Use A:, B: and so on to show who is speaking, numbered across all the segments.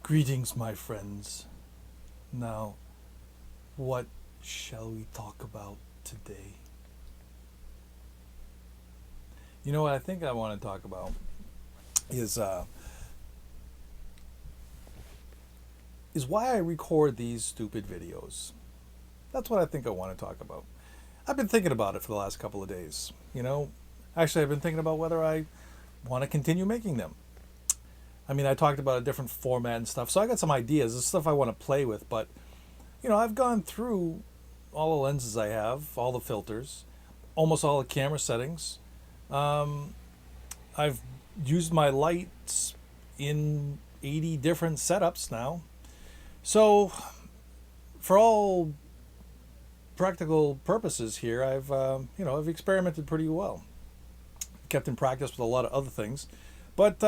A: Greetings, my friends. Now, what shall we talk about today? You know what I think I want to talk about is why I record these stupid videos. That's what I think I want to talk about. I've been thinking about it for the last couple of days. Actually, I've been thinking about whether I want to continue making them. I mean, I talked about a different format and stuff, so I got some ideas. There's stuff I want to play with, but I've gone through all the lenses I have, all the filters, almost all the camera settings. I've used my lights in 80 different setups now. So, for all practical purposes here, I've experimented pretty well. Kept in practice with a lot of other things, but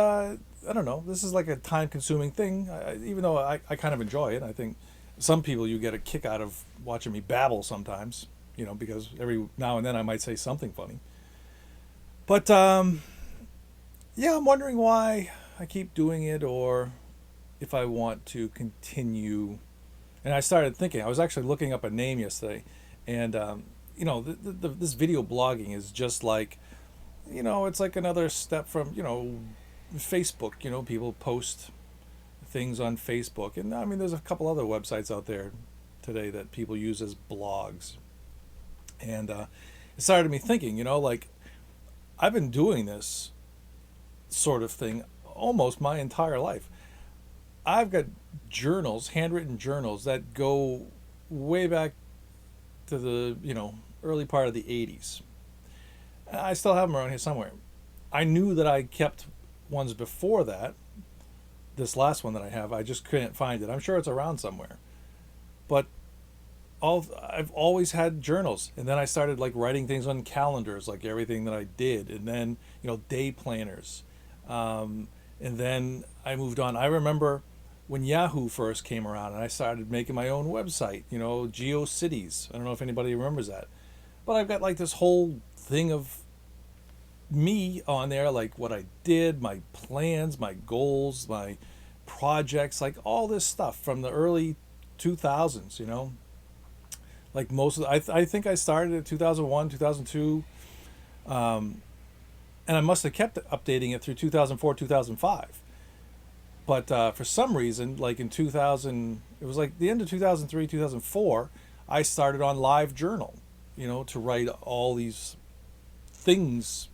A: I don't know. This is like a time-consuming thing. Even though I kind of enjoy it, I think some people you get a kick out of watching me babble sometimes. Because every now and then I might say something funny. But yeah, I'm wondering why I keep doing it, or if I want to continue. And I started thinking. I was actually looking up a name yesterday, and this video blogging is just like, it's like another step from Facebook. People post things on Facebook, and I mean, there's a couple other websites out there today that people use as blogs. And it started me thinking, like, I've been doing this sort of thing almost my entire life. I've got journals, handwritten journals that go way back to the early part of the 80s. I still have them around here somewhere. I knew that I kept ones before that. This last one that I have, I just couldn't find it. I'm sure it's around somewhere. But I've always had journals, and then I started like writing things on calendars, like everything that I did, and then day planners, and then I moved on. I remember when Yahoo first came around, and I started making my own website. GeoCities. I don't know if anybody remembers that, but I've got like this whole thing of me on there, like what I did, my plans, my goals, my projects, like all this stuff from the early 2000s. Like most of I think I started in 2001, 2002, and I must have kept updating it through 2004, 2005. But for some reason, like in 2000, it was like the end of 2003, 2004, I started on LiveJournal, to write all these things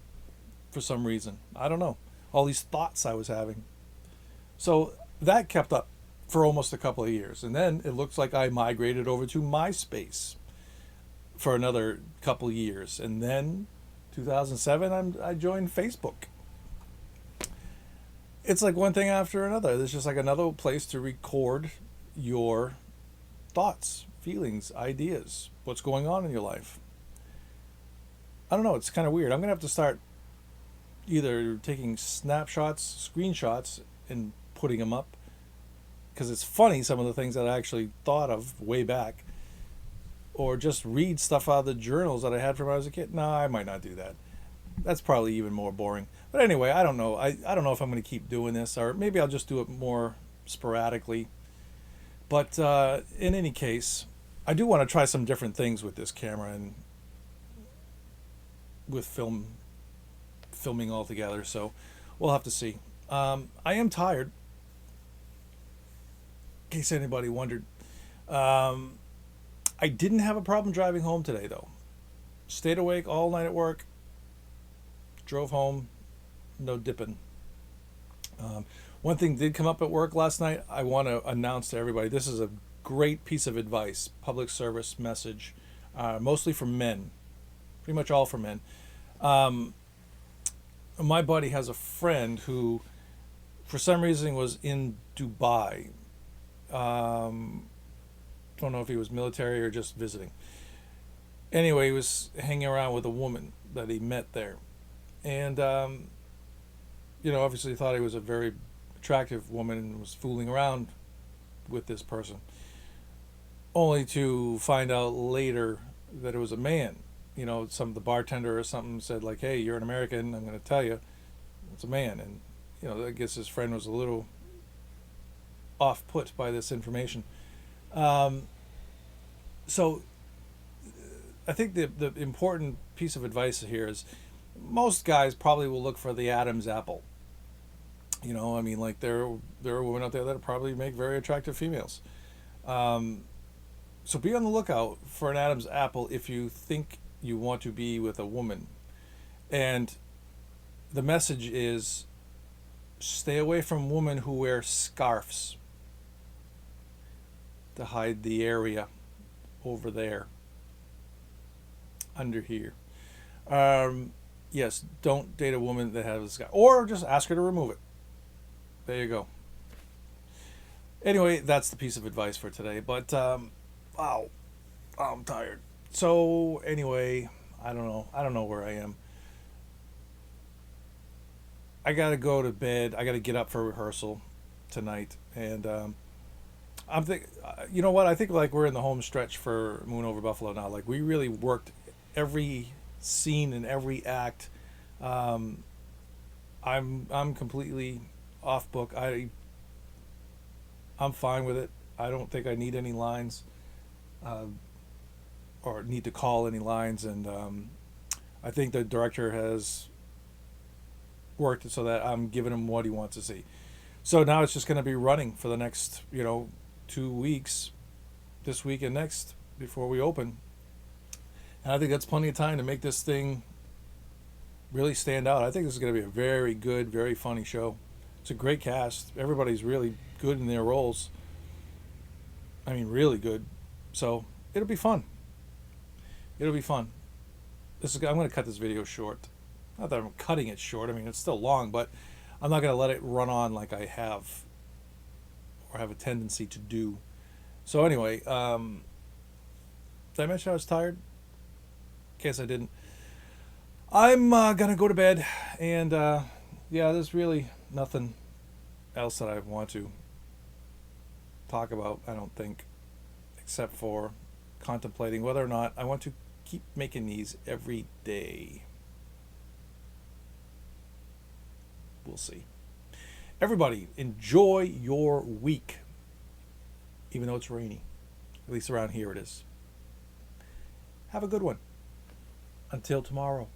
A: for some reason. I don't know. All these thoughts I was having. So that kept up for almost a couple of years. And then it looks like I migrated over to MySpace for another couple of years. And then 2007, I joined Facebook. It's like one thing after another. There's just like another place to record your thoughts, feelings, ideas, what's going on in your life. I don't know. It's kind of weird. I'm going to have to start either taking snapshots, screenshots, and putting them up, because it's funny, some of the things that I actually thought of way back, or just read stuff out of the journals that I had from when I was a kid. No, I might not do that. That's probably even more boring. But anyway, I don't know. I don't know if I'm going to keep doing this, or maybe I'll just do it more sporadically. But in any case, I do want to try some different things with this camera and with filming altogether. So we'll have to see. I am tired, in case anybody wondered. I didn't have a problem driving home today, though. Stayed awake all night at work. Drove home, no dipping. One thing did come up at work last night. I want to announce to everybody, this is a great piece of advice, public service message, mostly for men, pretty much all for men. My buddy has a friend who, for some reason, was in Dubai. Don't know if he was military or just visiting. Anyway, he was hanging around with a woman that he met there. And, obviously thought he was a very attractive woman and was fooling around with this person. Only to find out later that it was a man. The bartender or something said, like, hey, you're an American, I'm going to tell you, it's a man. And, I guess his friend was a little off put by this information. So I think the important piece of advice here is most guys probably will look for the Adam's apple. You know, I mean, like there are women out there that probably make very attractive females. So be on the lookout for an Adam's apple if you think you want to be with a woman. And the message is stay away from women who wear scarves to hide the area over there, under here. Yes, don't date a woman that has a scarf, or just ask her to remove it. There you go. Anyway, that's the piece of advice for today. But wow, I'm tired. So anyway, I don't know where I am. I gotta go to bed. I gotta get up for rehearsal tonight, and you know what? I think like we're in the home stretch for Moon Over Buffalo now. Like we really worked every scene and every act. I'm completely off book. I'm fine with it. I don't think I need any lines, or need to call any lines, and I think the director has worked it so that I'm giving him what he wants to see. So now it's just going to be running for the next 2 weeks, this week and next, before we open. And I think that's plenty of time to make this thing really stand out. I think this is going to be a very good, very funny show. It's a great cast. Everybody's really good in their roles. I mean, really good. So it'll be fun. It'll be fun. I'm going to cut this video short. Not that I'm cutting it short. I mean, it's still long, but I'm not going to let it run on like I have, or have a tendency to do. So anyway, did I mention I was tired? In case I didn't. I'm going to go to bed, and yeah, there's really nothing else that I want to talk about, I don't think, except for contemplating whether or not I want to keep making these every day. We'll see. Everybody, enjoy your week, even though it's rainy. At least around here it is. Have a good one. Until tomorrow.